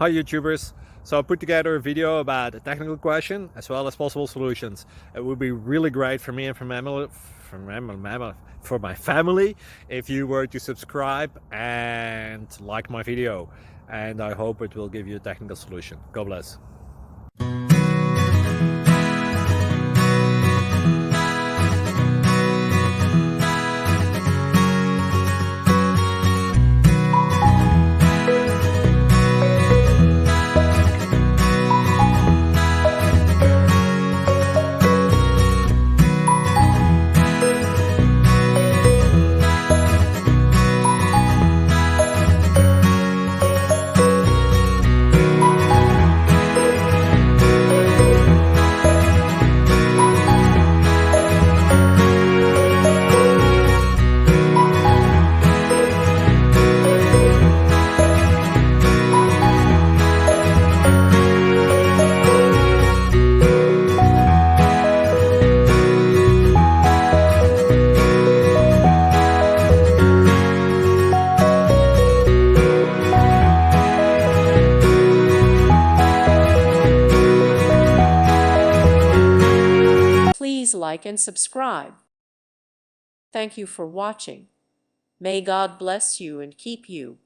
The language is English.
Hi YouTubers! So I put together a video about a technical question as well as possible solutions. It would be really great for me and for my family if you were to subscribe and like my video, and I hope it will give you a technical solution. God bless. Please like and subscribe. Thank you for watching. May God bless you and keep you.